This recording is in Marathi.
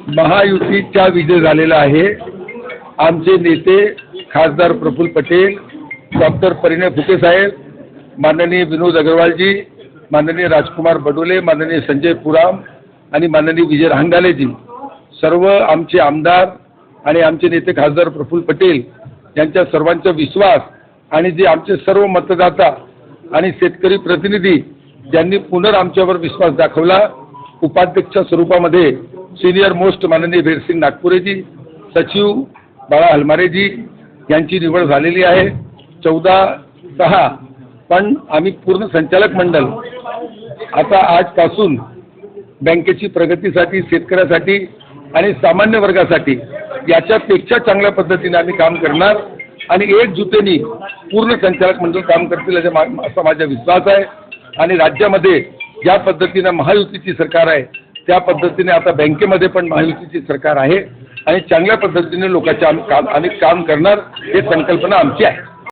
महायुतीचा विजय झालेला आहे। आमचे नेते खासदार प्रफुल्ल पटेल, डॉक्टर परिणय फुके साहेब, माननीय विनोद अग्रवालजी, माननीय राजकुमार बडोले, माननीय संजय पुराम आणि माननीय विजय रांगालेजी, सर्व आमचे आमदार आणि आमचे नेते खासदार प्रफुल्ल पटेल यांच्या सर्वांचा विश्वास आणि जे आमचे सर्व मतदाता आणि शेतकरी प्रतिनिधी ज्यांनी पुनर आमच्यावर विश्वास दाखवला, उपाध्यक्ष स्वरूपामध्ये सिनियर मोस्ट माननीय भेरसिंग नागपुरेजी, सचिव बाळा हलमारेजी यांची निवड झालेली आहे 14/6। पण आम्ही पूर्ण संचालक मंडळ आता आजपासून बँकेची प्रगतीसाठी, शेतकऱ्यासाठी आणि सामान्य वर्गासाठी याच्यापेक्षा चांगल्या पद्धतीने आम्ही काम करणार आणि एकजुटीने पूर्ण संचालक मंडळ काम करतील असा माझा विश्वास आहे। आणि राज्यामध्ये ज्या पद्धतीने महायुतीची सरकार आहे त्या पद्धतीने आता बँकेमध्ये पण महायुतीची सरकार आहे आणि चांगल्या पद्धतीने लोकांचे आम्ही काम करणार, हे संकल्पना आमची आहे।